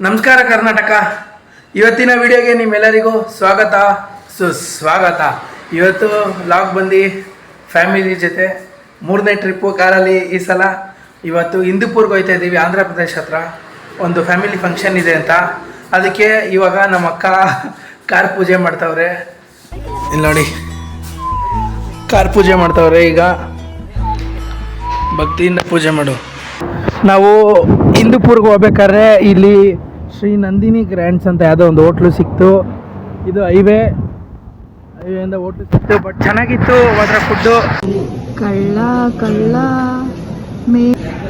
ನಮಸ್ಕಾರ ಕರ್ನಾಟಕ. ಇವತ್ತಿನ ವಿಡಿಯೋಗೆ ನಿಮ್ಮೆಲ್ಲರಿಗೂ ಸ್ವಾಗತ ಸುಸ್ವಾಗತ. ಇವತ್ತು ಲಾಗ್ ಬಂದು ಫ್ಯಾಮಿಲಿ ಜೊತೆ 3ನೇ ಟ್ರಿಪ್ಪು ಕಾರಲ್ಲಿ. ಈ ಸಲ ಇವತ್ತು ಹಿಂದೂಪುರ್ಗೆ ಹೋಗ್ತಾ ಇದ್ದೀವಿ, ಆಂಧ್ರ ಪ್ರದೇಶ ಹತ್ರ. ಒಂದು ಫ್ಯಾಮಿಲಿ ಫಂಕ್ಷನ್ ಇದೆ ಅಂತ, ಅದಕ್ಕೆ ಇವಾಗ ನಮ್ಮ ಅಕ್ಕ ಕಾರ್ ಪೂಜೆ ಮಾಡ್ತಾವ್ರೆ. ಇಲ್ಲಿ ನೋಡಿ, ಕಾರ್ ಪೂಜೆ ಮಾಡ್ತಾವ್ರೆ. ಈಗ ಭಕ್ತಿಯಿಂದ ಪೂಜೆ ಮಾಡು. ನಾವು ಹಿಂದೂಪುರ್ಗೆ ಹೋಗ್ಬೇಕಾದ್ರೆ ಇಲ್ಲಿ ಶ್ರೀ ನಂದಿನಿ ಗ್ರ್ಯಾಂಡ್ಸ್ ಅಂತ ಯಾವುದೋ ಒಂದು ಹೋಟ್ಲು ಸಿಕ್ತು. ಇದು ಹೈವೇಯಿಂದ ಹೋಟ್ಲು ಸಿಕ್ತು, ಬಟ್ ಚೆನ್ನಾಗಿತ್ತು ಮಾತ್ರ ಫುಡ್ಡು.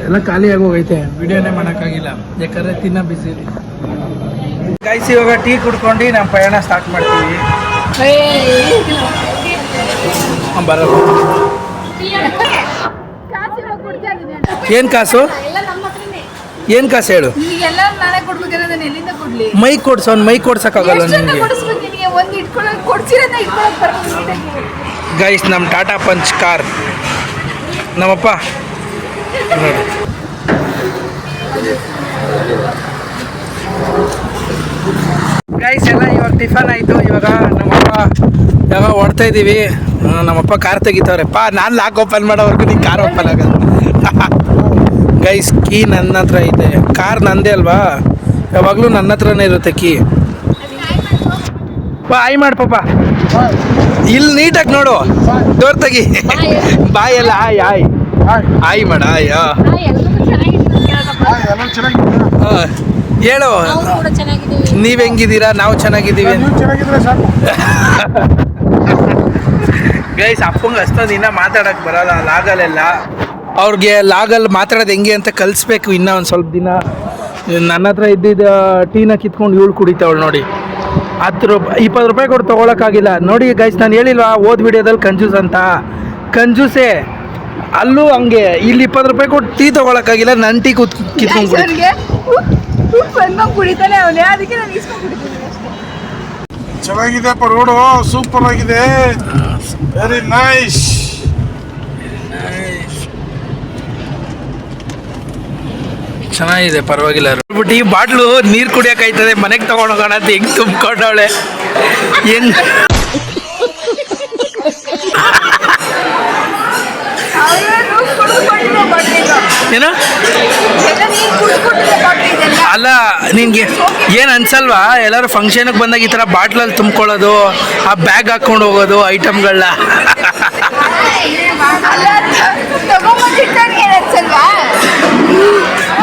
ಎಲ್ಲ ಖಾಲಿ ಆಗೋಗೈತೆ, ವಿಡಿಯೋನೇ ಮಾಡೋಕ್ಕಾಗಿಲ್ಲ ಯಾಕಂದರೆ ತಿನ್ನೋ ಬಿಸಿ. ಗೈಸ್, ಇವಾಗ ಟೀ ಕುಡ್ಕೊಂಡು ನಮ್ಮ ಪ್ರಯಾಣ ಸ್ಟಾರ್ಟ್ ಮಾಡ್ತೀವಿ. ಬರೋದು ಏನು ಕಾಸು? ಏನು ಕಾಸು ಹೇಳು? ಮೈಕ್ ಕೊಡ್ಸೋ, ಒಂದು ಮೈಕ್ ಕೊಡ್ಸೋಕ್ಕಾಗಲ್ಲ ನಿಮಗೆ. ಗೈಸ್, ನಮ್ಮ ಟಾಟಾ ಪಂಚ್ ಕಾರ್ ನಮ್ಮಪ್ಪ ನೋಡಿ. ಗೈಸ್ ಎಲ್ಲ ಇವಾಗ ಟಿಫನ್ ಆಯಿತು. ಇವಾಗ ನಮ್ಮಪ್ಪ ಯಾವಾಗ ಹೊಡ್ತಾ ಇದ್ದೀವಿ. ನಮ್ಮಪ್ಪ ಕಾರ್ ತೆಗಿತಾವ್ರೆಪ್ಪ. ನಾನು ಲಾಕ್ ಓಪನ್ ಮಾಡೋವರೆಗೂ ನೀನು ಕಾರ್ ಓಪನ್ ಆಗೋದು. ಗೈಸ್, ಕೀ ನನ್ನ ಹತ್ರ ಐತೆ. ಕಾರ್ ನಂದೇ ಅಲ್ವಾ, ಯಾವಾಗಲೂ ನನ್ನ ಹತ್ರನೇ ಇರುತ್ತೆ ಕೀ. ಬಾ, ಆಯ್ ಮಾಡು ಪಾಪ. ಇಲ್ಲಿ ನೀಟಾಗಿ ನೋಡು, ಡೋರ್ ತೆಗಿ. ಬಾಯಲ್ಲ ಆಯ್ ಆಯ್ ಆಯ್ ಮಾಡ. ಆಯ್ ಹೇಳು, ನೀವ್ ಹೆಂಗಿದ್ದೀರಾ? ನಾವು ಚೆನ್ನಾಗಿದ್ದೀವಿ. ಗೈಸ್, ಅಪ್ಪಂಗೆ ಅಷ್ಟೊಂದು ದಿನ ಮಾತಾಡಕ್ಕೆ ಬರಲ್ಲ ಲಾಗಲ್ಲೆಲ್ಲ. ಅವ್ರಿಗೆ ಲಾಗಲ್ಲಿ ಮಾತಾಡೋದು ಹೆಂಗೆ ಅಂತ ಕಲಿಸ್ಬೇಕು ಇನ್ನೂ ಒಂದು ಸ್ವಲ್ಪ ದಿನ. ನನ್ನ ಹತ್ರ ಇದ್ದಿದ್ದ ಟೀನ ಕಿತ್ಕೊಂಡು ಇವಳು ಕುಡಿತಾವಳು ನೋಡಿ. 10 ರೂಪಾಯಿ 20 ರೂಪಾಯಿ ಕೊಟ್ಟು ತೊಗೊಳಕ್ಕಾಗಿಲ್ಲ ನೋಡಿ. ಗೈಸ್, ನಾನು ಹೇಳಿಲ್ವಾ ಓದ್ ವಿಡಿಯೋದಲ್ಲಿ ಕಂಜೂಸ್ ಅಂತ? ಕಂಜೂಸೇ ಅಲ್ಲೂ ಹಂಗೆ. ಇಲ್ಲಿ 20 ರೂಪಾಯಿ ಕೊಟ್ಟು ಟೀ ತೊಗೊಳಕ್ಕಾಗಿಲ್ಲ, ನನ್ನ ಟೀ ಕಿತ್ಕೊಂಡು ಚೆನ್ನಾಗಿದೆ ರೋಡು, ಸೂಪರ್ ಆಗಿದೆ, ವೆರಿ ನೈಸ್. ಚೆನ್ನಾಗಿದೆ, ಪರವಾಗಿಲ್ಲ. ಬಟ್ ಈ ಬಾಟ್ಲು ನೀರು ಕುಡಿಯೋಕ್ಕಾಯ್ತದೆ, ಮನೆಗೆ ತೊಗೊಂಡೋಗೋಣ ಅಂತ ಹೆಂಗೆ ತುಂಬ್ಕೊಂಡವಳೆ. ಹೆಂಗ್ ಏನು ಅಲ್ಲ, ನಿನ್ಗೆ ಏನು ಅನ್ಸಲ್ವಾ? ಎಲ್ಲರೂ ಫಂಕ್ಷನ್ಗೆ ಬಂದಾಗ ಈ ಥರ ಬಾಟ್ಲಲ್ಲಿ ತುಂಬ್ಕೊಳ್ಳೋದು, ಆ ಬ್ಯಾಗ್ ಹಾಕ್ಕೊಂಡು ಹೋಗೋದು ಐಟಮ್ಗಳನ್ನ.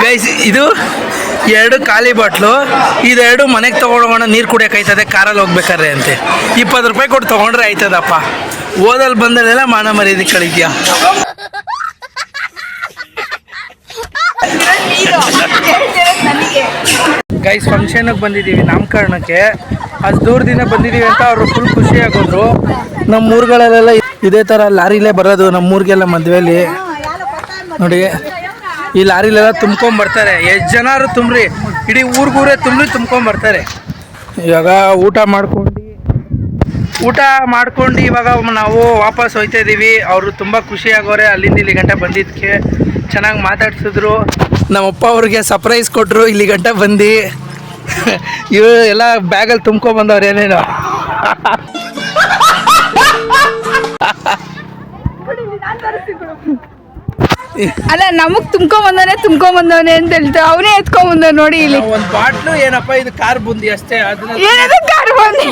ಗೈಸ್, ಇದು 2 ಖಾಲಿ ಬಾಟ್ಲು, ಇದೆರಡು ಮನೆಗೆ ತೊಗೊಂಡೋಗೋಣ ನೀರು ಕುಡಿಯೋಕ್ಕಾಯ್ತದೆ ಕಾರಲ್ಲಿ ಹೋಗ್ಬೇಕಾದ್ರೆ ಅಂತೆ. 20 ರೂಪಾಯಿ ಕೊಟ್ಟು ತೊಗೊಂಡ್ರೆ ಆಯ್ತದಪ್ಪ. ಓದಲ್ಲಿ ಬಂದಲ್ಲೆಲ್ಲ ಮಾನ ಮರ್ಯಾದೆ ಕಳಿದ್ಯಾ. ಗೈಸ್, ಫಂಕ್ಷನ್ಗೆ ಬಂದಿದ್ದೀವಿ, ನಾಮಕರಣಕ್ಕೆ. ಅಷ್ಟು ದೂರದಿಂದ ಬಂದಿದ್ದೀವಿ ಅಂತ ಅವರು ಫುಲ್ ಖುಷಿಯಾಗೋದ್ರು. ನಮ್ಮ ಊರುಗಳಲ್ಲೆಲ್ಲ ಇದೇ ಥರ ಲಾರಿಲೇ ಬರೋದು. ನಮ್ಮೂರಿಗೆಲ್ಲ ಮದುವೆಯಲ್ಲಿ ನೋಡಿ, ಈ ಲಾರಿಲೆಲ್ಲ ತುಂಬ್ಕೊಂಬರ್ತಾರೆ. ಎಷ್ಟು ಜನರು ತುಂಬ್ರಿ, ಇಡೀ ಊರಿಗೂರೇ ತುಂಬ್ಕೊಂಬರ್ತಾರೆ. ಇವಾಗ ಊಟ ಮಾಡ್ಕೊಂಡು ಇವಾಗ ನಾವು ವಾಪಸ್ ಹೋಗ್ತಾ ಇದ್ದೀವಿ. ಅವರು ತುಂಬ ಖುಷಿಯಾಗೋರೆ ಅಲ್ಲಿಂದ ಇಲ್ಲಿ ಗಂಟೆ ಬಂದಿದ್ದಕ್ಕೆ. ಚೆನ್ನಾಗಿ ಮಾತಾಡ್ಸಿದ್ರು. ನಮ್ಮಪ್ಪ ಅವ್ರಿಗೆ ಸರ್ಪ್ರೈಸ್ ಕೊಟ್ಟರು ಇಲ್ಲಿ ಗಂಟೆ ಬಂದು. ಇವರು ಎಲ್ಲ ಬ್ಯಾಗಲ್ಲಿ ತುಂಬ್ಕೊಂಬಂದವ್ರು ಏನೇನು. ಅಲ್ಲ, ನಮಗ್ ತುಂಬ್ಕೊಂಬಂದವನೆ ಅಂತ ಹೇಳ್ತಾರೆ. ಅವನೇ ಎತ್ಕೊಂಬಂದ ನೋಡಿ. ಇಲ್ಲಿ ಒಂದು ಬಾಟ್ಲು ಏನಪ್ಪ, ಇದು ಕಾರ್ ಬುಂದಿ ಅಷ್ಟೇ. ಕಾರ್ ಬುಂದಿ,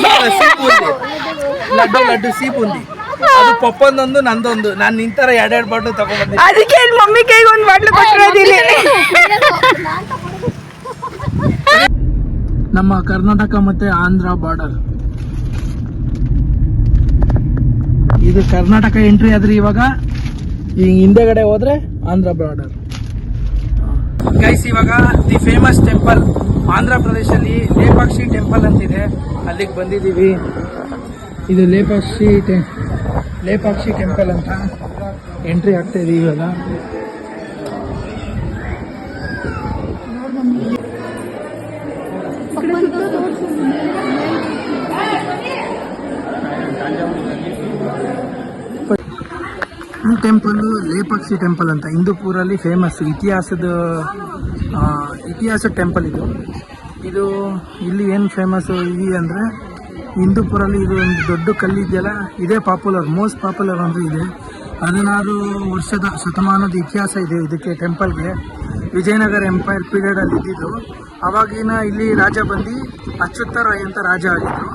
ಲಡ್ಡು ಸಿಹಿ ಬುಂದಿ. ಅದು ಪಪ್ಪಂದೊಂದು ನಂದೊಂದು. ನಾನು ನಿಂತರ 2 ಬಾಟ್ಲು ತಗೊಂಡ್ಬಂದಿ. ಅದಕ್ಕೆ ಮಮ್ಮಿ ಕೈಗೆ ಒಂದು ಬಾಟ್ಲು ಕೊಟ್ಟಿರೋದಿಲ್ಲ. ನಮ್ಮ ಕರ್ನಾಟಕ ಮತ್ತೆ ಆಂಧ್ರ ಬಾರ್ಡರ್ ಇದು. ಕರ್ನಾಟಕ ಎಂಟ್ರಿ ಆದ್ರೆ ಇವಾಗ ಈ ಹಿಂದೆಗಡೆ ಹೋದ್ರೆ ಆಂಧ್ರ ಬಾರ್ಡರ್. ಗೈಸ್, ಇವಾಗ ದಿ ಫೇಮಸ್ ಟೆಂಪಲ್ ಆಂಧ್ರ ಪ್ರದೇಶಲ್ಲಿ ಲೇಪಾಕ್ಷಿ ಟೆಂಪಲ್ ಅಂತಿದೆ, ಅಲ್ಲಿಗೆ ಬಂದಿದ್ದೀವಿ. ಇದು ಲೇಪಾಕ್ಷಿ ಟೆಂಪಲ್ ಅಂತ ಎಂಟ್ರಿ ಆಗ್ತಾ ಇದೀವಿ ಇವಾಗ. ಈ ಟೆಂಪಲ್ಲು ಲೇಪಾಕ್ಷಿ ಟೆಂಪಲ್ ಅಂತ ಹಿಂದೂಪುರಲ್ಲಿ ಫೇಮಸ್ ಇತಿಹಾಸ ಟೆಂಪಲ್ ಇದು. ಇದು ಇಲ್ಲಿ ಏನು ಫೇಮಸ್ಸು ಇಲ್ಲಿ ಅಂದರೆ ಹಿಂದೂಪುರಲ್ಲಿ ಇದು ಒಂದು ದೊಡ್ಡ ಕಲ್ಲಿದೆಯಲ್ಲ ಇದೇ ಪಾಪ್ಯುಲರ್, ಮೋಸ್ಟ್ ಪಾಪ್ಯುಲರ್ ಅಂದರೆ ಇದೆ. 16 ವರ್ಷದ ಶತಮಾನದ ಇತಿಹಾಸ ಇದೆ ಇದಕ್ಕೆ, ಟೆಂಪಲ್ಗೆ. ವಿಜಯನಗರ ಎಂಪೈರ್ ಪೀರಿಯಡಲ್ಲಿ ಇದ್ದಿದ್ದು. ಆವಾಗಿನ ಇಲ್ಲಿ ರಾಜ ಬಂದು ಅಚ್ಯುತರಾಯ್ ಅಂತ ರಾಜ ಆಗಿದ್ರು.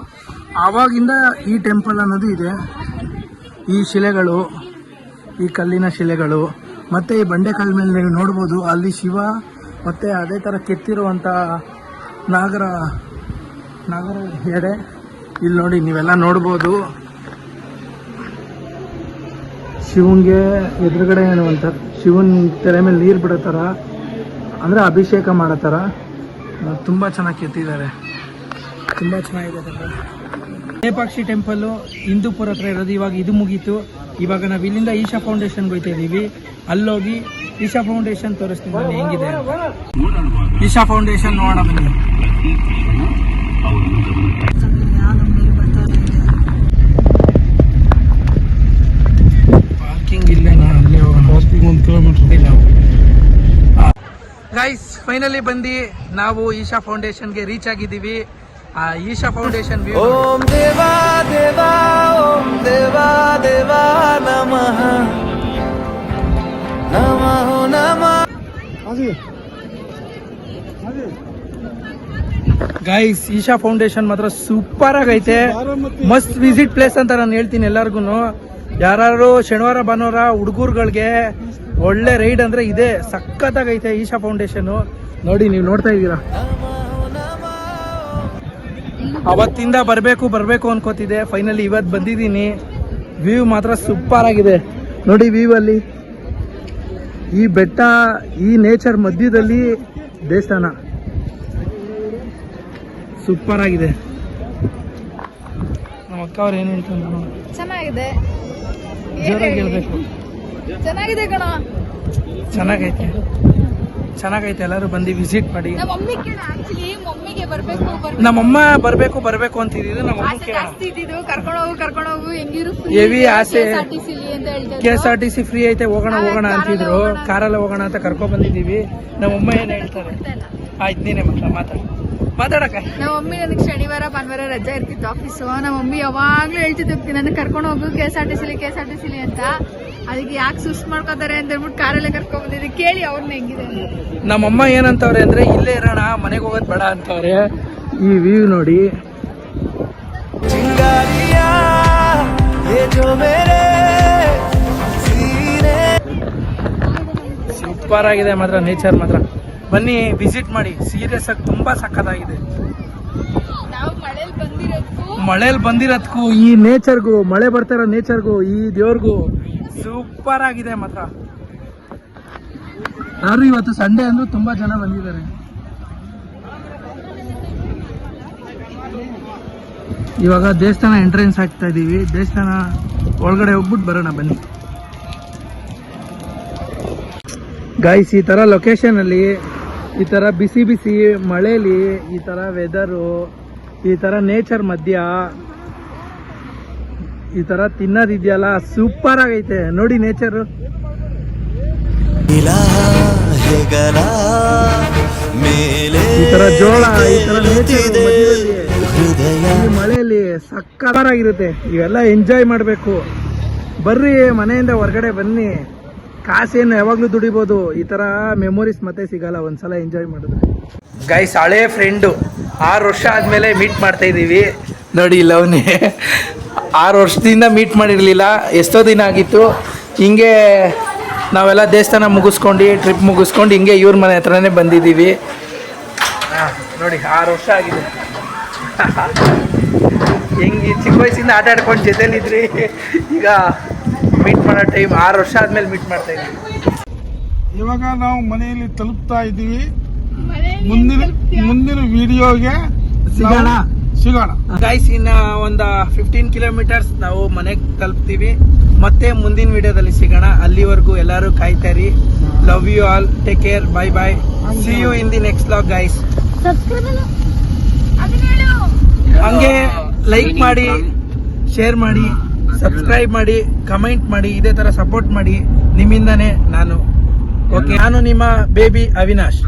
ಆವಾಗಿಂದ ಈ ಟೆಂಪಲ್ ಅನ್ನೋದು ಇದೆ. ಈ ಶಿಲೆಗಳು, ಈ ಕಲ್ಲಿನ ಶಿಲೆಗಳು ಮತ್ತು ಈ ಬಂಡೆಕಲ್ಲು ಮೇಲೆ ನೀವು ನೋಡ್ಬೋದು, ಅಲ್ಲಿ ಶಿವ ಮತ್ತು ಅದೇ ಥರ ಕೆತ್ತಿರುವಂಥ ನಾಗರ ಎಡೆ ಇಲ್ಲಿ ನೋಡಿ ನೀವೆಲ್ಲ ನೋಡ್ಬೋದು. ಶಿವನ್ಗೆ ಎದುರುಗಡೆ ಏನು ಅಂತ ಶಿವನ್ ತಲೆ ಮೇಲೆ ನೀರು ಬಿಡೋ ಥರ, ಅಂದರೆ ಅಭಿಷೇಕ ಮಾಡೋ ಥರ ತುಂಬ ಚೆನ್ನಾಗಿ ಕೆತ್ತಿದ್ದಾರೆ, ತುಂಬ ಚೆನ್ನಾಗಿದೆ. ನೇಪಾಕ್ಷಿ ಟೆಂಪಲ್ಲು ಹಿಂದೂಪುರ ಹತ್ರ ಇರೋದು. ಇವಾಗ ಇದು ಮುಗೀತು. ಇವಾಗ ನಾವು ಇಲ್ಲಿಂದ ಈಶಾ ಫೌಂಡೇಶನ್ಗೆ ಹೋಗ್ತಾ ಇದ್ದೀವಿ. ಅಲ್ಲೋಗಿ ಈಶಾ ಫೌಂಡೇಶನ್ ತೋರಿಸ್ತೀನಿ ಬನ್ನಿ ಹೆಂಗಿದೆ. ಈಶಾ ಫೌಂಡೇಶನ್ ನೋಡೋಣ ಬನ್ನಿ. ಪಾರ್ಕಿಂಗ್ ಇಲ್ಲೇ, ಅಲ್ಲೇ ಹೋಗೋಣ. ಪಾರ್ಕಿಂಗ್ 1 ಕಿಲೋಮೀಟರ್ ಇಲ್ಲ. ಗೈಸ್ ಫೈನಲಿ ಬಂದು ನಾವು ಈಶಾ ಫೌಂಡೇಶನ್ಗೆ ರೀಚ್ ಆಗಿದ್ದೀವಿ. ಆ ಈಶಾ ಫೌಂಡೇಶನ್ ಓಂ ದೇವಾ ದೇವಾ ಓಂ ದೇವಾ ದೇವಾ ನಮಃ ನಮೋ ನಮಃ. ಗೈಸ್ ಈಶಾ ಫೌಂಡೇಶನ್ ಮಾತ್ರ ಸೂಪರ್ ಆಗೈತೆ, ಮಸ್ಟ್ ವಿಸಿಟ್ ಪ್ಲೇಸ್ ಅಂತ ನಾನು ಹೇಳ್ತೀನಿ ಎಲ್ಲರಿಗೂ. ಯಾರು ಶನಿವಾರ ಭಾನುವಾರ ಹುಡುಗರುಗಳಿಗೆ ಒಳ್ಳೆ ರೈಡ್ ಅಂದ್ರೆ ಇದೆ. ಸಖತ್ತಾಗೈತೆ ಈಶಾ ಫೌಂಡೇಶನ್. ನೋಡಿ ನೀವು ನೋಡ್ತಾ ಇದ್ದೀರಾ, ಅವತ್ತಿಂದ ಬರಬೇಕು ಅನ್ಕೋತಿದ್ದೆ. ಫೈನಲಿ ಇವತ್ತು ಬಂದಿದ್ದೀನಿ. ವ್ಯೂ ಮಾತ್ರ ಸೂಪರ್ ಆಗಿದೆ ನೋಡಿ. ವ್ಯೂ ಅಲ್ಲಿ ಈ ಬೆಟ್ಟ, ಈ ನೇಚರ್ ಮಧ್ಯದಲ್ಲಿ ದೇವಸ್ಥಾನ ಸೂಪರ್ ಆಗಿದೆ. ನಮ್ಮ ಅಕ್ಕ ಅವ್ರು ಏನು ಹೇಳ್ತಾರೆ ಚೆನ್ನಾಗಿದೆ, ಜೋರಾಗಿ ಹೇಳ್ಬೇಕು. ಚೆನ್ನಾಗಿದೆ ಕಣ, ಚೆನ್ನಾಗೈತೆ ಎಲ್ಲರೂ ಬಂದು ವಿಸಿಟ್ ಮಾಡಿ. ನಮ್ಮ ಮಮ್ಮಿ ಕೇಳ, ಆಕ್ಚುಲಿ ಮಮ್ಮಿಗೆ ಬರ್ಬೇಕು ನಮ್ಮಮ್ಮ ಬರ್ಬೇಕು ಅಂತಿದ್ದು. ನಮ್ಮ ಅಮ್ಮ ಕೇಳ, ಕರ್ಕೊಂಡು ಹೋಗು ಹೆಂಗಿರು ಹೆವಿ ಆಸೆ. ಅಂತ ಹೇಳ್ತಾರೆ. KSRTC ಫ್ರೀ ಐತೆ, ಹೋಗೋಣ ಅಂತಿದ್ರು. ಕಾರಲ್ಲಿ ಹೋಗೋಣ ಅಂತ ಕರ್ಕೊಂಡ್ ಬಂದಿದ್ದೀವಿ. ನಮ್ಮಮ್ಮ ಏನ್ ಹೇಳ್ತಾರೆ? ಆಯ್ತು ನೀನೇ ಮಾತಾಡಕ್ಕ. ನಮ್ಮ ಮಮ್ಮಿ ನನಗೆ ಶನಿವಾರ ಭಾನುವಾರ ರಜಾ ಇರ್ತಿತ್ತು ಆಫೀಸು. ನಮ್ಮ ಮಮ್ಮಿ ಯಾವಾಗ್ಲೂ ಹೇಳ್ತಿದ್ದು ನನಗೆ ಕರ್ಕೊಂಡು ಹೋಗು KSRTC ಅಂತ. ಅದಕ್ಕೆ ಯಾಕೆ ಸುಸ್ ಮಾಡ್ಕೋತಾರೆ ಅಂತ ಹೇಳ್ಬಿಟ್ಟು ಕಾರಲ್ಲೇ ಕರ್ಕೊಂಡ್ ಬಂದಿದ್ದೆ. ಕೇಳಿ ಅವ್ರನ್ನ ಹೆಂಗಿದೆ. ನಮ್ಮಮ್ಮ ಏನಂತವ್ರೆ ಅಂದ್ರೆ ಇಲ್ಲೇ ಇರೋಣ, ಮನೆಗೆ ಹೋಗೋದ್ ಬೇಡ ಅಂತವ್ರೆ. ಈ ವ್ಯೂ ನೋಡಿ. ಚಿಂಗಾರಿಯಾ ಯೇ ಜೋ ಮೇರೆ ಸೀನೆ. ಸೂಪರ್ ಆಗಿದೆ ಮಾತ್ರ, ನೇಚರ್ ಮಾತ್ರ. ಬನ್ನಿ ವಿಸಿಟ್ ಮಾಡಿ, ಸೀರಿಯಸ್ ಆಗಿ ತುಂಬಾ ಸಖತ್ತಾಗಿದೆ. ನಾವು ಮಳೇಲಿ ಬಂದಿರೋದಕ್ಕೂ ಈ ನೇಚರ್ಗೂ, ಮಳೆ ಬರ್ತಾ ಇರೋ ನೇಚರ್ಗೂ, ಈ ದೇವ್ರಿಗೂ ಸೂಪರ್ ಆಗಿದೆ ಮಾತ್ರ. ಯಾರು ಇವತ್ತು ಸಂಡೇ ಅಂದ್ರೂ ತುಂಬಾ ಜನ ಬಂದಿದ್ದಾರೆ. ಇವಾಗ ದೇವಸ್ಥಾನ ಎಂಟ್ರೆನ್ಸ್ ಆಗ್ತಾ ಇದೀವಿ. ದೇವಸ್ಥಾನ ಒಳಗಡೆ ಹೋಗ್ಬಿಟ್ಟು ಬರೋಣ ಬನ್ನಿ. ಗೈಸ್ ಈ ತರ ಲೊಕೇಶನ್ ಅಲ್ಲಿ, ಈ ತರ ಬಿಸಿ ಮಳೆಲಿ, ಈ ತರ ವೆದರು, ಈ ತರ ನೇಚರ್ ಮಧ್ಯ ಈ ತರ ತಿನ್ನೋದಿದೆಯಲ್ಲ, ಸೂಪರ್ ಆಗೈತೆ ನೋಡಿ ನೇಚರ್. ಈ ತರ ಜೋಳ, ಈ ತರ ನೇಚರ್ ಈ ಮಳೆಯಲ್ಲಿ ಸಕ್ಕತ್ತಾಗಿರುತ್ತೆ. ಇವೆಲ್ಲ ಎಂಜಾಯ್ ಮಾಡಬೇಕು. ಬರ್ರಿ, ಮನೆಯಿಂದ ಹೊರಗಡೆ ಬನ್ನಿ. ಕಾಸೇನು ಯಾವಾಗ್ಲೂ ದುಡಿಬೋದು. ಈ ತರ ಮೆಮೊರೀಸ್ ಮತ್ತೆ ಸಿಗಲ್ಲ ಒಂದ್ಸಲ ಎಂಜಾಯ್ ಮಾಡಿದ್ರೆ. ಗೈಸ್ ಹಳೆ ಫ್ರೆಂಡು 6 ವರ್ಷ ಆದ್ಮೇಲೆ ಮೀಟ್ ಮಾಡ್ತಾ ಇದೀವಿ ನೋಡಿ. ಲವ್ನೇ 6 ವರ್ಷದಿಂದ ಮೀಟ್ ಮಾಡಿರ್ಲಿಲ್ಲ, ಎಷ್ಟೋ ದಿನ ಆಗಿತ್ತು. ಹಿಂಗೆ ನಾವೆಲ್ಲ ದೇವಸ್ಥಾನ ಮುಗಿಸ್ಕೊಂಡು, ಟ್ರಿಪ್ ಮುಗಿಸ್ಕೊಂಡು ಹಿಂಗೆ ಇವ್ರ ಮನೆ ಹತ್ರನೇ ಬಂದಿದ್ದೀವಿ. ನೋಡಿ 6 ವರ್ಷ ಆಗಿದೆ. ಹಿಂಗೆ ಚಿಕ್ಕ ವಯಸ್ಸಿಂದ ಆಟ ಆಡ್ಕೊಂಡು ಜೊತೆಲಿದ್ರಿ. ಈಗ ಮೀಟ್ ಮಾಡೋ ಟೈಮ್ 6 ವರ್ಷ ಆದ್ಮೇಲೆ ಮೀಟ್ ಮಾಡ್ತಾ ಇದ್ದೀವಿ. ಇವಾಗ ನಾವು ಮನೆಯಲ್ಲಿ ತಲುಪ್ತಾ ಇದ್ದೀವಿ. ಮುಂದಿನ ವಿಡಿಯೋಗೆ ಸಿಗೋಣ. ಗೈಸ್ ಇನ್ನ ಒಂದು 15 ಕಿಲೋಮೀಟರ್ಸ್ ನಾವು ಮನೆಗೆ ತಲುಪ್ತೀವಿ. ಮತ್ತೆ ಮುಂದಿನ ವಿಡಿಯೋದಲ್ಲಿ ಸಿಗೋಣ. ಅಲ್ಲಿವರೆಗೂ ಎಲ್ಲರೂ ಕಾಯ್ತಾರಿ. Love you all, take care, bye. See you in the next vlog guys. ಹಂಗೆ ಲೈಕ್ ಮಾಡಿ, ಶೇರ್ ಮಾಡಿ, ಸಬ್ಸ್ಕ್ರೈಬ್ ಮಾಡಿ, ಕಮೆಂಟ್ ಮಾಡಿ, ಇದೇ ತರ ಸಪೋರ್ಟ್ ಮಾಡಿ. ನಿಮ್ಮಿಂದಾನೇ ನಾನು. ಓಕೆ, ನಾನು ನಿಮ್ಮ ಬೇಬಿ ಅವಿನಾಶ್.